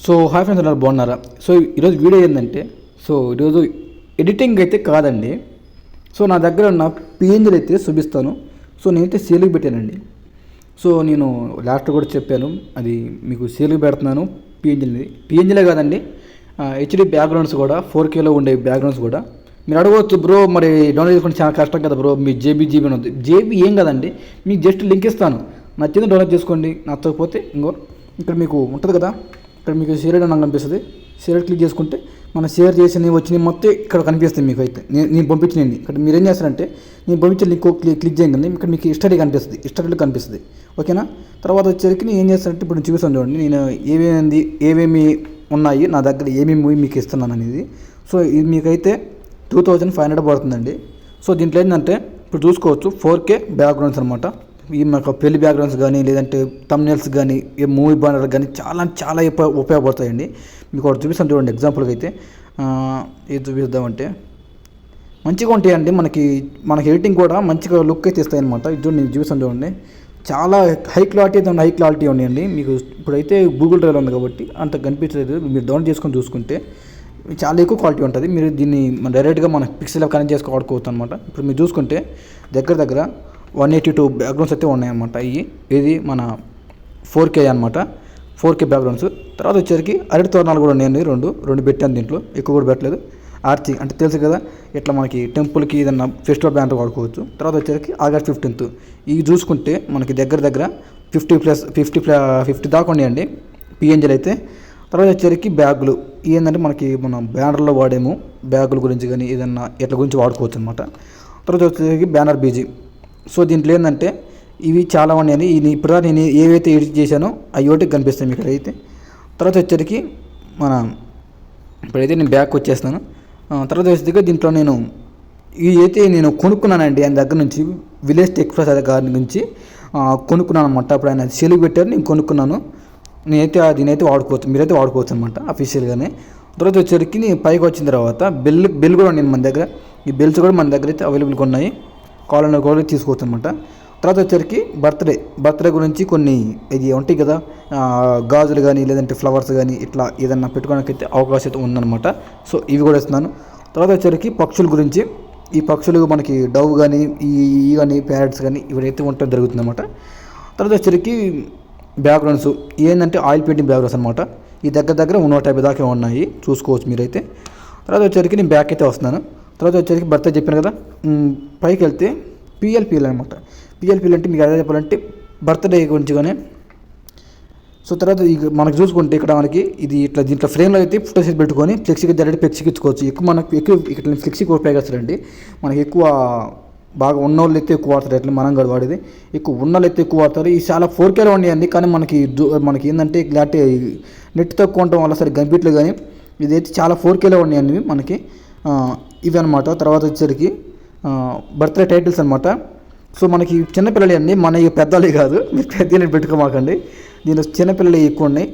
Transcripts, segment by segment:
So hi friends అందరూ బాగున్నారా? So ఈరోజు వీడియో ఏంటంటే, ఈరోజు ఎడిటింగ్ అయితే కాదండి. నా దగ్గర ఉన్న పిఎన్జీలు అయితే చూపిస్తాను. నేనైతే సేల్కి పెట్టానండి. నేను లాస్ట్ కూడా చెప్పాను, అది మీకు సేల్కి పెడుతున్నాను. పిఎన్జీలే కాదండి, హెచ్డి బ్యాక్గ్రౌండ్స్ కూడా 4Kలో ఉండే బ్యాక్గ్రౌండ్స్ కూడా. మీరు అడగవచ్చు, బ్రో మరి డౌన్లోడ్ చేసుకుంటే చాలా కష్టం కదా బ్రో, మీ జేబీ ఉంది. జేబీ ఏం కదండి, మీకు జస్ట్ లింక్ ఇస్తాను, నచ్చింది డౌన్లోడ్ చేసుకోండి, నచ్చకపోతే ఇక్కడ మీకు ఉంటుంది కదా, ఇక్కడ మీకు షేర్ నాకు కనిపిస్తుంది. షేర్ క్లిక్ చేసుకుంటే మనం షేర్ చేసి వచ్చినవి మొత్తం ఇక్కడ కనిపిస్తుంది. మీకు అయితే నేను పంపించినండి. ఇక్కడ మీరు ఏం చేస్తారంటే, నేను పంపించిన లింక్ క్లిక్ చేయగానే ఇక్కడ మీకు హిస్టరీ కనిపిస్తుంది, హిస్టరీలో కనిపిస్తుంది. ఓకేనా? తర్వాత వచ్చేసరికి నేను ఏం చేస్తానంటే, ఇప్పుడు చూపిస్తాను చూడండి, నేను ఏమేమి ఉన్నాయి నా దగ్గర, ఏమేమి మీకు ఇస్తున్నాను అనేది. ఇది మీకైతే 2500 పడుతుందండి. దీంట్లో ఏంటంటే ఇప్పుడు చూసుకోవచ్చు, 4K బ్యాక్గ్రౌండ్స్ అనమాట. ఈ మాకు పెళ్లి బ్యాక్గ్రౌండ్స్ కానీ, లేదంటే తమ్నెల్స్ కానీ, ఏ మూవీ బ్యానర్ కానీ చాలా ఉపయోగపడతాయండి. మీకు ఒకటి చూపిస్తాను చూడండి. ఎగ్జాంపుల్గా అయితే ఏది చూపిద్దామంటే, మంచిగా ఉంటాయండి. మనకి ఎడిటింగ్ కూడా మంచిగా లుక్ అయితే ఇస్తాయి అనమాట. ఇది చూడండి, నేను చూపిస్తాను చూడండి. చాలా హై క్వాలిటీ ఉన్నాయండి. మీకు ఇప్పుడైతే గూగుల్ డ్రైవ్ ఉంది కాబట్టి అంత కనిపించలేదు. మీరు డౌన్లోడ్ చేసుకొని చూసుకుంటే చాలా ఎక్కువ క్వాలిటీ ఉంటుంది. మీరు దీన్ని డైరెక్ట్గా మన పిక్సెల్ కనెక్ట్ చేసుకొని వాడుకోవచ్చు అనమాట. ఇప్పుడు మీరు చూసుకుంటే దగ్గర 182 బ్యాక్గ్రౌండ్స్ అయితే ఉన్నాయన్నమాట. ఇది మన 4K అనమాట, 4K బ్యాక్గ్రౌండ్స్. తర్వాత వచ్చేసరికి అరటి తోరణాలు కూడా ఉన్నాయండి, రెండు పెట్టాను. దీంట్లో ఎక్కువ కూడా పెట్టలేదు. ఆర్చి అంటే తెలుసు కదా, ఇట్లా మనకి టెంపుల్కి ఏదన్నా ఫెస్టివల్ బ్యానర్ వాడుకోవచ్చు. తర్వాత వచ్చేసరికి August 15th. ఇవి చూసుకుంటే మనకి దగ్గర 50 దాకా ఉన్నాయండి పిఎన్జీలు అయితే. తర్వాత వచ్చేసరికి బ్యాగులు ఏంటంటే, మనం బ్యానర్లో వాడేము బ్యాగుల గురించి కానీ ఏదన్నా ఇట్లా గురించి వాడుకోవచ్చు అనమాట. తర్వాత వచ్చేసరికి బ్యానర్ బీజీ. దీంట్లో ఏంటంటే ఇవి చాలా ఉన్నాయని, ఇప్పుడు నేను ఏవైతే ఎడిట్ చేశానో అవి ఒకటి కనిపిస్తాయి మీకు అయితే. తర్వాత వచ్చేసరికి ఇప్పుడైతే నేను బ్యాక్ వచ్చేస్తాను. తర్వాత వచ్చేసరికి దీంట్లో నేను కొనుక్కున్నానండి ఆయన దగ్గర నుంచి, విలేజ్ టెక్ ప్లస్ గారి నుంచి కొనుక్కున్నాను అనమాట. అప్పుడు ఆయన సెల్కి పెట్టారు, నేను కొనుక్కున్నాను. దీనైతే వాడుకోవచ్చు, మీరైతే వాడుకోవచ్చు అనమాట అఫీషియల్గానే. తర్వాత వచ్చేసరికి నేను పైకి వచ్చిన తర్వాత బెల్ కూడా ఉంది మన దగ్గర. ఈ బెల్స్ కూడా మన దగ్గర అయితే అవైలబుల్గా ఉన్నాయి, కావాలన్నా కూడా తీసుకోవచ్చు అనమాట. తర్వాత వచ్చేసరికి బర్త్డే గురించి కొన్ని ఇది ఉంటాయి కదా, గాజులు కానీ లేదంటే ఫ్లవర్స్ కానీ ఇట్లా ఏదన్నా పెట్టుకోవడానికి అయితే అవకాశం అయితే ఉందన్నమాట. ఇవి కూడా ఇస్తున్నాను. తర్వాత వచ్చేసరికి పక్షుల గురించి, ఈ పక్షులు మనకి డవ్ కానీ ఈ కానీ ప్యారెట్స్ కానీ ఇవైతే ఉండటం జరుగుతుందన్నమాట. తర్వాత వచ్చేసరికి బ్యాక్గ్రౌండ్స్ ఏంటంటే ఆయిల్ పెయింటింగ్ బ్యాక్గ్రౌండ్స్ అనమాట. ఈ దగ్గర 150 దాకా ఉన్నాయి, చూసుకోవచ్చు మీరైతే. తర్వాత వచ్చేసరికి నేను బ్యాక్ అయితే వస్తున్నాను. తర్వాత వచ్చేసరికి బర్త్డే చెప్పాను కదా, పైకి వెళ్తే పిఎల్పీఎల్ అనమాట. పిఎల్పీఎల్ అంటే మీకు అదే చెప్పాలంటే బర్త్డే గురించి కానీ. తర్వాత మనకు చూసుకుంటే ఇక్కడ ఇది దీంట్లో ఫ్రేమ్లో అయితే ఫోటోస్ పెట్టుకొని ఫ్లెక్సీకి ఫ్లెక్సీకి ఇచ్చుకోవచ్చు. ఎక్కువ ఇక్కడ ఫ్లెక్సీకి ఉపయోగిస్తారండి. మనకి ఎక్కువ బాగా ఉన్నోళ్ళు అయితే ఎక్కువ వాడతారు, ఎట్లా మనం కూడా వాడేది. ఎక్కువ ఉన్నోళ్ళు అయితే ఎక్కువ వాడతారు. ఈ చాలా 4Kలో ఉన్నాయండి, కానీ మనకి ఏంటంటే ఇలాంటి నెట్ తక్కువ ఉండటం వల్ల సరే కనిపించలేదు. కానీ ఇదైతే చాలా 4Kలో ఉన్నాయండి మనకి ఇవి అనమాట. తర్వాత వచ్చేసరికి బర్త్డే టైటిల్స్ అనమాట. మనకి చిన్నపిల్లలు అండి, మన పెద్దలే కాదు, మీరు పెద్దలు పెట్టుకోమాకండి. దీనిలో చిన్నపిల్లలు ఎక్కువ ఉన్నాయి,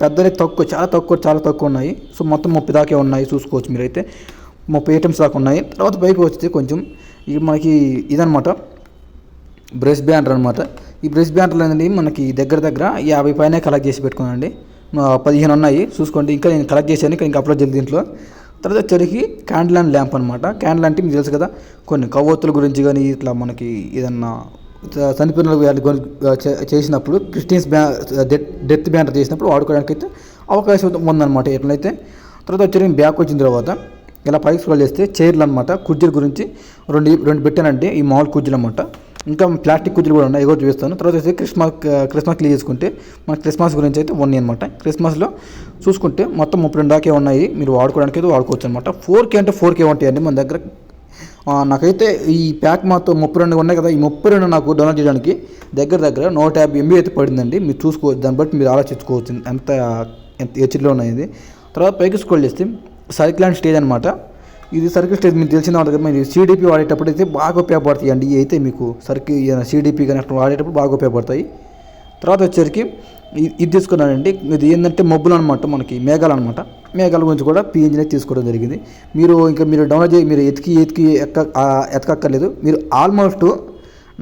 పెద్దలే చాలా తక్కువ ఉన్నాయి. మొత్తం 30 దాకే ఉన్నాయి, చూసుకోవచ్చు మీరైతే. 30 ఐటమ్స్ దాకా ఉన్నాయి. తర్వాత పైకి వస్తే కొంచెం ఇది మనకి ఇదనమాట, బ్రష్ బ్యానర్ అనమాట. ఈ బ్రష్ బ్యానర్లు అనేది మనకి దగ్గర 50 పైన కలెక్ట్ చేసి పెట్టుకున్నానండి. 15 ఉన్నాయి, చూసుకోండి. ఇంకా నేను కలెక్ట్ చేశాను, ఇంకా అప్లోడ్ చేయాలి దీంట్లో. తర్వాత వచ్చేసరికి క్యాండిల్ అండ్ ల్యాంప్ అనమాట. క్యాండిల్ అంటే మీకు తెలుసు కదా, కొన్ని కవ్వొత్తుల గురించి కానీ ఇట్లా మనకి ఏదన్నా చనిపోయిన చేసినప్పుడు క్రిస్టియన్స్ డెత్ బ్యానర్ చేసినప్పుడు వాడుకోవడానికి అయితే అవకాశం ఉందన్నమాట ఎట్లయితే. తర్వాత వచ్చి బ్యాక్ వచ్చిన తర్వాత ఇలా పైకి స్క్రోల్ చేస్తే చైర్లు అనమాట, కుర్చీల గురించి రెండు పెట్టానంటే ఈ మామూలు కుర్చీలు అనమాట. ఇంకా ప్లాస్టిక్ కుర్చీలు కూడా ఉన్నాయి, ఎవరు చూపిస్తాను. తర్వాత వచ్చి క్రిస్మస్ క్లిక్ చేసుకుంటే మన క్రిస్మస్ గురించి అయితే ఉన్నాయి అనమాట. క్రిస్మస్లో చూసుకుంటే మొత్తం 32 దాకే ఉన్నాయి, మీరు వాడుకోవడానికి అయితే వాడుకోవచ్చు అనమాట. 4K అంటే 4K ఉంటాయండి మన దగ్గర. నాకైతే ఈ ప్యాక్ మొత్తం 32 ఉన్నాయి కదా, ఈ 32 నాకు డౌన్లోడ్ చేయడానికి దగ్గర 150 MB అయితే పడిందండి. మీరు చూసుకోవచ్చు, దాన్ని బట్టి మీరు ఆలోచించుకోవచ్చు ఎంత హెచ్డీలో ఉన్నాయి ఇది. తర్వాత పైకి స్క్రోల్ చేస్తే సర్కిల్ అండ్ స్టేజ్ అనమాట. ఇది సర్కిల్ స్టేజ్ మీకు తెలిసిన వాళ్ళకి మీరు CDP వాడేటప్పుడు అయితే బాగా ఉపయోగపడతాయి అండి. ఇవి అయితే మీకు CDP కానీ అట్లా వాడేటప్పుడు బాగా ఉపయోగపడతాయి. తర్వాత వచ్చేసరికి ఇది తీసుకున్నానండి. ఇది ఏంటంటే మబ్బులు అనమాట, మనకి మేఘాలు అనమాట. మేఘాల గురించి కూడా పిఎన్జీ తీసుకోవడం జరిగింది. మీరు డౌన్లోడ్ మీరు ఎతకక్కర్లేదు. మీరు ఆల్మోస్ట్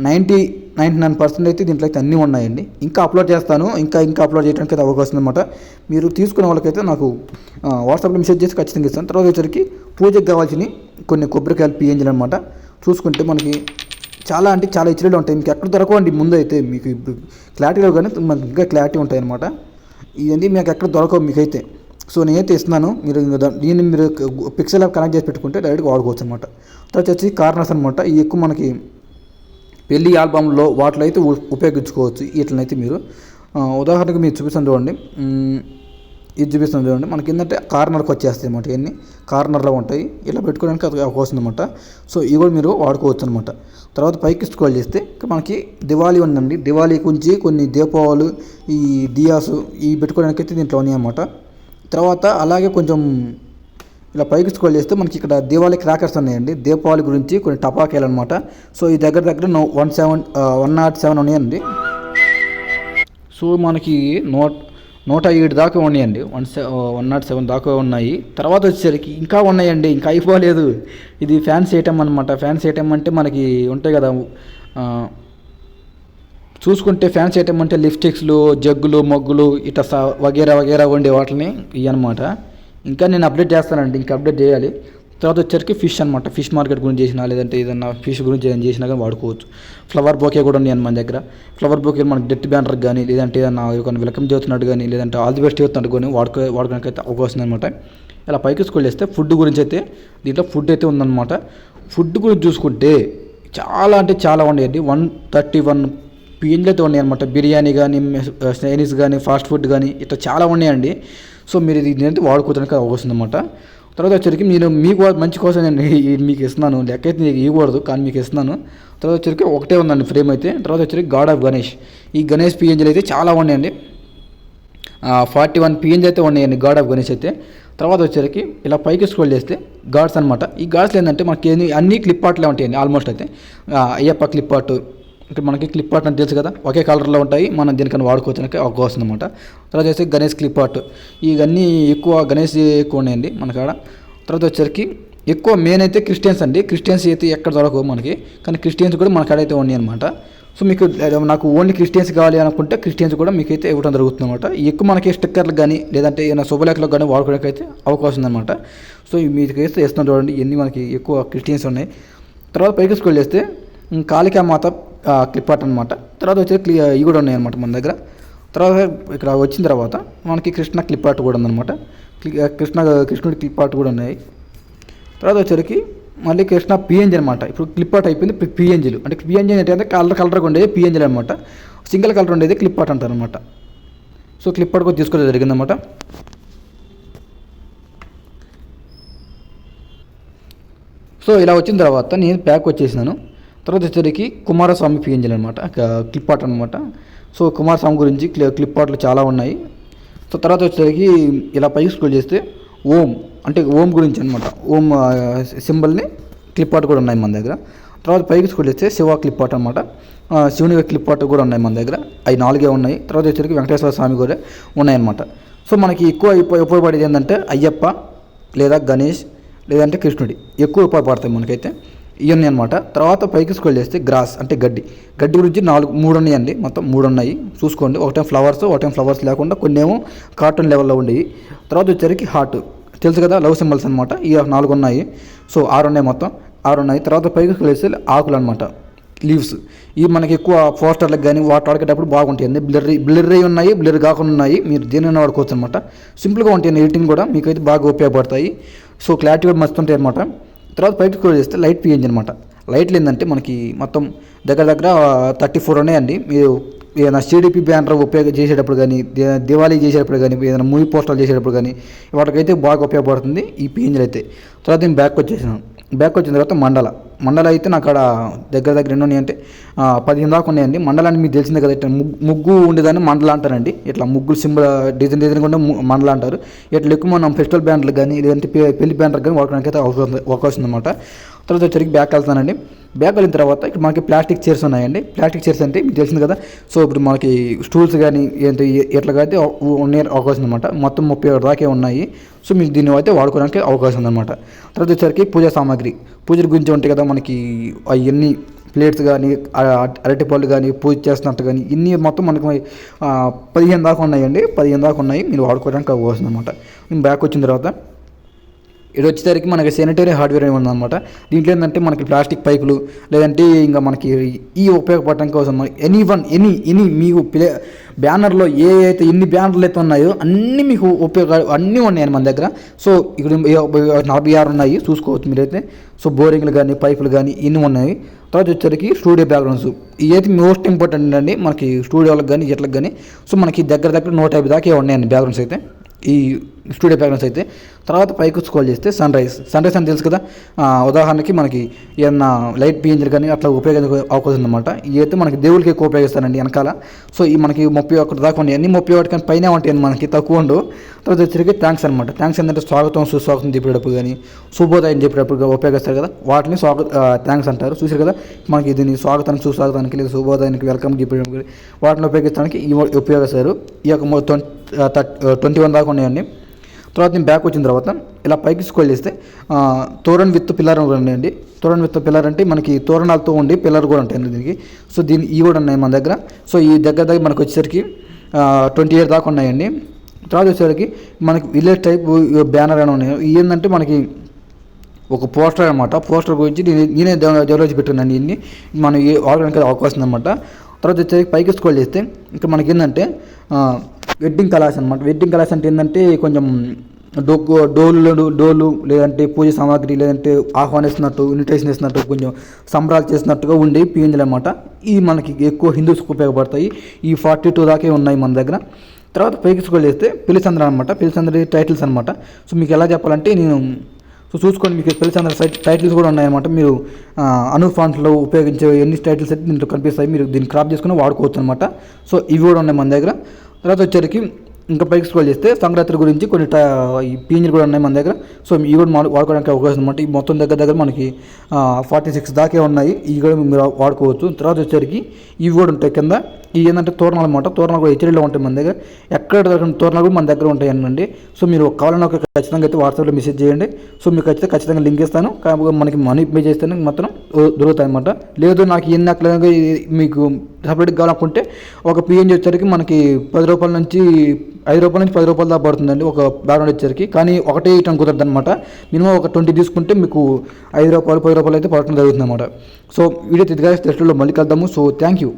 90 99% అయితే దీంట్లో అయితే అన్నీ ఉన్నాయండి. ఇంకా అప్లోడ్ చేస్తాను, ఇంకా అప్లోడ్ చేయడానికి అయితే అవకాశం అనమాట. మీరు తీసుకునే వాళ్ళకైతే నాకు వాట్సాప్లో మెసేజ్ చేసి ఖచ్చితంగా ఇస్తాను. తర్వాత వచ్చరికి పూజకి కావాల్సినవి కొన్ని కొబ్బరికాయలు పిఎంజీలు అనమాట. చూసుకుంటే మనకి చాలా అంటే చాలా హెచ్డీలో ఉంటాయి, మీకు ఎక్కడ దొరకవండి. ముందు అయితే మీకు ఇప్పుడు క్లారిటీలో కానీ మనకి ఇంకా క్లారిటీ ఉంటాయి అనమాట. ఇవన్నీ మీకు ఎక్కడ దొరకవు మీకైతే. సో నేనైతే ఇస్తున్నాను, మీరు దీన్ని మీరు పిక్సెల్ యాప్ కనెక్ట్ చేసి పెట్టుకుంటే డైరెక్ట్గా వాడుకోవచ్చు అనమాట. తర్వాత వచ్చి కార్నర్స్ అనమాట. ఈ ఎక్కువ మనకి పెళ్లి ఆల్బమ్లో వాటిలో అయితే ఉపయోగించుకోవచ్చు. వీటినైతే మీరు ఉదాహరణకు మీరు చూపిస్తాను చూడండి, ఇది చూపిస్తాను చూడండి. మనకి ఏంటంటే కార్నర్కి వచ్చేస్తాయి అనమాట. ఇవన్నీ కార్నర్లో ఉంటాయి, ఇలా పెట్టుకోవడానికి అది అవకాశం అనమాట. సో ఇవి కూడా మీరు వాడుకోవచ్చు అనమాట. తర్వాత పైకి స్క్రోల్ చేస్తే మనకి దివాళీ ఉందండి. దివాళీ గురించి కొన్ని దీపావళి, ఈ దియాసు ఇవి పెట్టుకోవడానికి అయితే దీంట్లో ఉన్నాయి అన్నమాట. తర్వాత అలాగే కొంచెం ఇలా పైకి స్క్రోల్ చేస్తే మనకి ఇక్కడ దివాళీ క్రాకర్స్ ఉన్నాయండి. దీపావళి గురించి కొన్ని టపాకాయలు అనమాట. సో ఈ దగ్గర 107 ఉన్నాయండి. సో మనకి 107 దాకా ఉన్నాయండి. 107 దాకా ఉన్నాయి. తర్వాత వచ్చేసరికి ఇంకా ఉన్నాయండి, ఇంకా అయిపోలేదు. ఇది ఫ్యాన్సీ ఐటమ్ అనమాట. ఫ్యాన్సీ ఐటమ్ అంటే మనకి ఉంటాయి కదా, చూసుకుంటే ఫ్యాన్సీ ఐటమ్ అంటే లిప్స్టిక్స్లు, జగ్గులు, మగ్గులు ఇట్లా వగేరా ఉండే వాటిని ఇవి అనమాట. ఇంకా నేను అప్డేట్ చేస్తానండి, ఇంకా అప్డేట్ చేయాలి. తర్వాత వచ్చరికి ఫిష్ అనమాట. ఫిష్ మార్కెట్ గురించి చేసినా, లేదంటే ఏదన్నా ఫిష్ గురించి ఏదైనా చేసినా కానీ వాడుకోవచ్చు. ఫ్లవర్ బొకే కూడా ఉన్నాయి మన దగ్గర. ఫ్లవర్ బొకే మనకి డెత్ బ్యానర్ కానీ, లేదంటే ఏదన్నా వెల్కమ్ చేస్తున్నట్టు కానీ, లేదంటే ఆల్ ది బెస్ట్ చేస్తున్నట్టు కానీ వాడుకోవడానికి అయితే అవకాశం అనమాట. ఇలా పైకి స్క్రోల్ చేస్తే ఫుడ్ గురించి అయితే దీంట్లో ఫుడ్ అయితే ఉందన్నమాట. ఫుడ్ గురించి చూసుకుంటే చాలా అంటే చాలా ఉన్నాయండి. 131 పిఎన్లు అయితే ఉన్నాయి అనమాట. బిర్యానీ కానీ, చైనీస్ కానీ, ఫాస్ట్ ఫుడ్ కానీ ఇట్లా చాలా ఉన్నాయండి. సో మీరు ఇది అయితే వాడుకోవడానికి అవకాశం అనమాట. తర్వాత వచ్చరికి నేను మీకు మంచి కోసం నేను మీకు ఇస్తున్నాను, లెక్క అయితే నీకు ఇవ్వకూడదు కానీ మీకు ఇస్తున్నాను. తర్వాత వచ్చరికి ఒకటే ఉందండి ఫ్రేమ్ అయితే. తర్వాత వచ్చరికి గాడ్ ఆఫ్ గణేష్. ఈ గణేష్ పిఎన్జీలు అయితే చాలా ఉన్నాయండి. 41 పిఎన్జీ అయితే ఉన్నాయండి గాడ్ ఆఫ్ గణేష్ అయితే. తర్వాత వచ్చరికి ఇలా పైకి స్క్రోల్ చేస్తే గాడ్స్ అనమాట. ఈ గాడ్స్లో ఏంటంటే మనకి అన్ని క్లిప్ ఆర్ట్లే ఉంటాయండి ఆల్మోస్ట్ అయితే. అయ్యప్ప క్లిప్ ఆర్ట్, ఇక్కడ మనకి క్లిప్ ఆర్ట్ అని తెలుసు కదా, ఒకే కలర్లో ఉంటాయి, మనం దీనికన్నా వాడుకోవడానికి అవకాశం అనమాట. తర్వాత వచ్చి గణేష్ క్లిప్ ఆర్ట్, ఇవన్నీ ఎక్కువ గణేష్ ఎక్కువ ఉన్నాయండి మన కాడ. తర్వాత వచ్చరికి ఎక్కువ మెయిన్ అయితే క్రిస్టియన్స్ అండి. క్రిస్టియన్స్ అయితే ఎక్కడ దొరకవు మనకి, కానీ క్రిస్టియన్స్ కూడా మన కాడ అయితే ఉన్నాయి అనమాట. సో మీకు నాకు ఓన్లీ క్రిస్టియన్స్ కావాలి అనుకుంటే క్రిస్టియన్స్ కూడా మీకైతే ఇవ్వడం జరుగుతుంది అనమాట. ఎక్కువ మనకి స్టిక్కర్లు కానీ, లేదంటే ఏదైనా శుభలేఖలకు కానీ వాడుకోవడానికి అయితే అవకాశం ఉందన్నమాట. సో మీకు వేస్తే ఇస్తున్నాం చూడండి, ఇవన్నీ మనకి ఎక్కువ క్రిస్టియన్స్ ఉన్నాయి. తర్వాత పైకి స్క్రోల్ చేస్తే కాళికా మాత క్లిప్ ఆర్ట్ అనమాట. తర్వాత వచ్చి ఇవి కూడా ఉన్నాయి అనమాట మన దగ్గర. తర్వాత ఇక్కడ వచ్చిన తర్వాత మనకి కృష్ణ క్లిప్ ఆర్ట్ కూడా ఉందన్నమాట. కృష్ణుడి క్లిప్ ఆర్ట్ కూడా ఉన్నాయి. తర్వాత వచ్చరికి మళ్ళీ కృష్ణ పిఎన్జీ అనమాట. ఇప్పుడు క్లిప్ ఆర్ట్ అయిపోయింది, పిఎన్జీలు అంటే పిఎన్జీ ఏంటంటే కలర్గా ఉండేది పిఎన్జీలు అనమాట. సింగిల్ కలర్ ఉండేది క్లిప్ ఆర్ట్ అంటారు అనమాట. సో క్లిప్ ఆర్ట్ కూడా తీసుకోవడం జరిగిందన్నమాట. సో ఇలా వచ్చిన తర్వాత నేను ప్యాక్ వచ్చేసినాను. తర్వాత వచ్చేసరికి కుమారస్వామి పిఎన్జీలు అనమాట, క్లిప్ ఆర్ట్ అనమాట. సో కుమారస్వామి గురించి క్లిప్ ఆర్ట్లు చాలా ఉన్నాయి. సో తర్వాత వచ్చేసరికి ఇలా పైకి స్క్రోల్ చేస్తే ఓం అంటే ఓం గురించి అనమాట. ఓం సింబల్ని క్లిప్ ఆర్ట్ కూడా ఉన్నాయి మన దగ్గర. తర్వాత పైకి స్క్రోల్ చేస్తే శివ క్లిప్ ఆర్ట్ అనమాట. శివుని క్లిప్ ఆర్ట్ కూడా ఉన్నాయి మన దగ్గర. అవి 4 ఉన్నాయి. తర్వాత వచ్చేసరికి వెంకటేశ్వర స్వామి కూడా ఉన్నాయన్నమాట. సో మనకి ఎక్కువ ఉపయోగపడేది ఏంటంటే అయ్యప్ప లేదా గణేష్ లేదంటే కృష్ణుడి ఎక్కువ ఉపయోగపడతాయి మనకైతే, ఇవన్నీ అనమాట. తర్వాత పైకి స్క్రోల్ చేస్తే గ్రాస్ అంటే గడ్డి గురించి 3 ఉన్నాయండి, మొత్తం 3 ఉన్నాయి. చూసుకోండి, ఒకటేం ఫ్లవర్స్ లేకుండా కొన్ని ఏమో కార్టూన్ లెవెల్లో ఉండేవి. తర్వాత వచ్చేసరికి హార్ట్ తెలుసు కదా, లవ్ సింబల్స్ అనమాట. ఈ 4 ఉన్నాయి. సో 6 ఉన్నాయి, మొత్తం 6 ఉన్నాయి. తర్వాత పైకి స్క్రోల్ చేస్తే ఆకులు అనమాట, లీవ్స్. ఇవి మనకి ఎక్కువ పోస్టర్లకు కానీ వాటి వాడేటప్పుడు బాగుంటాయండి. బ్లర్రీ ఉన్నాయి, బ్లర్ కాకుండా ఉన్నాయి. మీరు దేనిని వాడుకోవచ్చు అనమాట. సింపుల్గా ఉంటాయి, ఎడిటింగ్ కూడా మీకు అయితే బాగా ఉపయోగపడతాయి. సో క్లారిటీ కూడా మస్తు ఉంటాయి అనమాట. తర్వాత పైకి స్క్రోల్ చేస్తే లైట్ పిఎన్జీ అనమాట. లైట్లు ఏంటంటే మనకి మొత్తం దగ్గర 34 ఉన్నాయండి. మీరు ఏదైనా సిడిపి బ్యానర్ చేసేటప్పుడు కానీ, దివాళీ చేసేటప్పుడు కానీ, ఏదైనా మూవీ పోస్టర్లు చేసేటప్పుడు కానీ వాటికైతే బాగా ఉపయోగపడుతుంది ఈ పిఎన్జీలు అయితే. తర్వాత నేను బ్యాక్ వచ్చిన తర్వాత మండల అయితే నాకు అక్కడ దగ్గర ఎన్ని ఉన్నాయంటే 15 దాకా ఉన్నాయండి. మండలాన్ని మీకు తెలిసిందే కదా, ఇట్లా ముగ్గు ఉండేదాన్ని మండల అంటారండి. ఇట్లా ముగ్గులు సింబల్ డిజైన్ కూడా మండల అంటారు. ఇట్లా ఎక్కువ మనం ఫెస్టివల్ బ్యానర్లు కానీ, లేదంటే పెళ్లి బ్యానర్ కానీ వాడుకోవడానికి అయితే అవకాశం అనమాట. తర్వాత వచ్చరికి బ్యాక్ వెళ్తానండి. బ్యాక్ వెళ్ళిన తర్వాత ఇక్కడ మనకి ప్లాస్టిక్ చైర్స్ ఉన్నాయండి. ప్లాస్టిక్ చైర్స్ అంటే మీకు తెలిసింది కదా. సో ఇప్పుడు మనకి స్టూల్స్ కానీ ఏంటి ఎట్లాగా అయితే ఉండే అవకాశం అనమాట. మొత్తం 36 దాకా ఉన్నాయి. సో మీకు దీన్ని అయితే వాడుకోవడానికి అవకాశం ఉందన్నమాట. తర్వాత వచ్చరికి పూజా సామాగ్రి, పూజల గురించి ఉంటాయి కదా మనకి, అవన్నీ ప్లేట్స్ కానీ అరటిపళ్ళు కానీ పూజ చేస్తున్నట్టు కానీ ఇన్ని మొత్తం మనకు 15 దాకా ఉన్నాయండి. 15 దాకా ఉన్నాయి, మీరు వాడుకోవడానికి అవకాశం అనమాట. నేను బ్యాక్ వచ్చిన తర్వాత ఇది వచ్చేసరికి మనకి శానిటరీ హార్డ్వేర్ ఉందన్నమాట. దీంట్లో ఏంటంటే మనకి ప్లాస్టిక్ పైపులు లేదంటే ఇంకా మనకి ఈ ఉపయోగపడటం కోసం ఎనీ మీకు బ్యానర్లో ఎన్ని బ్యానర్లు అయితే ఉన్నాయో అన్నీ మీకు అన్నీ ఉన్నాయి మన దగ్గర. సో ఇక్కడ 46 ఉన్నాయి, చూసుకోవచ్చు మీరైతే. సో బోరింగ్లు కానీ పైపులు కానీ ఇన్ని ఉన్నాయి. తర్వాత వచ్చేసరికి స్టూడియో బ్యాక్గ్రౌండ్స్, ఇవైతే మోస్ట్ ఇంపార్టెంట్ అండి మనకి స్టూడియోలకు కానీ ఎట్లకు కానీ. సో మనకి దగ్గర 150 దాకా ఉన్నాయండి బ్యాక్గ్రౌండ్స్ అయితే, ఈ స్టూడియో బ్యాక్గ్రౌండ్స్ అయితే. తర్వాత పైకి స్క్రోల్ చేస్తే సన్ రైజ్ అని తెలుసు కదా. ఉదాహరణకి మనకి ఏమన్నా లైట్ పిఎన్జీలు కానీ అట్లా ఉపయోగించే అవకాశం ఉందన్నమాట. ఇవి అయితే మనకి దేవుడికి ఎక్కువ ఉపయోగిస్తానండి వెనకాల. సో ఈ మనకి 31 దాకా ఉన్నాయి, అన్ని 31 కానీ పైన ఉంటాయి మనకి, తక్కువ ఉండవు. తర్వాత వచ్చేసరికి థ్యాంక్స్ అనమాట. థ్యాంక్స్ ఏంటంటే స్వాగతం సుస్వాగతం చెప్పేటప్పుడు కానీ శుభోదయం చెప్పేటప్పుడు ఉపయోగిస్తారు కదా, వాటిని థ్యాంక్స్ అంటారు. చూసారు కదా, మనకి దీన్ని స్వాగతానికి సుస్వాగతానికి లేదా శుభోదయానికి వెల్కమ్ చెప్పేటప్పుడు వాటిని ఉపయోగించడానికి ఉపయోగిస్తారు. ఈ యొక్క 21 దాకా ఉన్నాయండి. తర్వాత నేను బ్యాక్ వచ్చిన తర్వాత ఇలా పైకి స్క్రోల్ చేస్తే తోరణ్ విత్ పిల్లర్ ఉన్నాయండి. తోరణ్ విత్ పిల్లర్ అంటే మనకి తోరణాలతో ఉండి పిల్లర్ కూడా ఉంటాయండి దీనికి. సో ఇవి కూడా ఉన్నాయి మన దగ్గర. సో ఈ దగ్గర మనకు వచ్చేసరికి 28 దాకా ఉన్నాయండి. తర్వాత వచ్చేసరికి మనకి విలేజ్ టైప్ బ్యానర్ అని ఉన్నాయి. ఏంటంటే మనకి ఒక పోస్టర్ అనమాట. పోస్టర్ గురించి నేనే డెవలప్ పెట్టాను ఇన్ని మనం వాడడానికి అవకాశం అనమాట. తర్వాత వచ్చేసరికి పైకి స్క్రోల్ చేస్తే ఇంకా మనకి ఏంటంటే వెడ్డింగ్ కలాస్ అనమాట. వెడ్డింగ్ కలాస్ అంటే ఏంటంటే కొంచెం డోలు లేదంటే పూజ సామాగ్రి లేదంటే ఆహ్వానిస్తున్నట్టు ఇన్విటేషన్ ఇస్తున్నట్టు కొంచెం సంబరాలు చేస్తున్నట్టుగా ఉండే పిఎన్జీలు అనమాట. ఇవి మనకి ఎక్కువ హిందూస్కి ఉపయోగపడతాయి. ఈ 42 దాకే ఉన్నాయి మన దగ్గర. తర్వాత పైకి స్క్రోల్ చేస్తే పిలిచంద్ర అనమాట. పిలిచంద్ర టైటిల్స్ అనమాట. సో మీకు ఎలా చెప్పాలంటే నేను చూసుకోండి, మీకు పిలిచంద్ర టైటిల్స్ కూడా ఉన్నాయన్నమాట. మీరు ఫాంట్స్లో ఉపయోగించే ఎన్ని టైటిల్స్ అయితే దీంట్లో కనిపిస్తాయి, మీరు దీన్ని క్రాప్ చేసుకుని వాడుకోవచ్చు అనమాట. సో ఇవి కూడా ఉన్నాయి మన దగ్గర. తర్వాత వచ్చేసరికి ఇంకా పైకి స్క్రోల్ చేస్తే సంక్రాంతి గురించి కొన్ని ఈ పిఎన్జీలు కూడా ఉన్నాయి మన దగ్గర. సో ఇవి కూడా వాడుకోవడానికి అవకాశం అనమాట. ఈ మొత్తం దగ్గర మనకి 46 దాకే ఉన్నాయి, ఇవి కూడా మీరు వాడుకోవచ్చు. తర్వాత వచ్చేసరికి ఇవి కూడా ఉంటాయి కింద. ఇవి ఏంటంటే తోరణాలు అనమాట. తోరణాలు కూడా హెచ్డీలో ఉంటాయి మన దగ్గర. ఎక్కడ దొరికిన తోరణాలు కూడా మన దగ్గర ఉంటాయి అనండి. సో మీరు కావాలన్నా ఒక ఖచ్చితంగా అయితే వాట్సాప్లో మెసేజ్ చేయండి. సో మీకు ఖచ్చితంగా లింక్ ఇస్తాను. కాకపోతే మనకి మనీ పే చేస్తాను మాత్రం దొరుకుతాయి అనమాట. లేదు నాకు ఎన్ని అక్కడ మీకు సపరేట్గా కావాలనుకుంటే ఒక పిఎన్జీ వచ్చేసరికి మనకి 10 రూపాయల నుంచి 5 రూపాయల నుంచి 10 రూపాయల దాకా పడుతుందండి ఒక బ్యాక్గ్రౌండ్ వచ్చేసరికి. కానీ ఒకటే ఇటం కుదరదు అనమాట. మినిమం ఒక 20 తీసుకుంటే మీకు 5 రూపాయలు 10 రూపాయలు అయితే పడటం జరుగుతుంది అనమాట. సో వీడియో తిరిగా టెస్ట్లో మళ్ళీ కలుద్దాము. So thank you.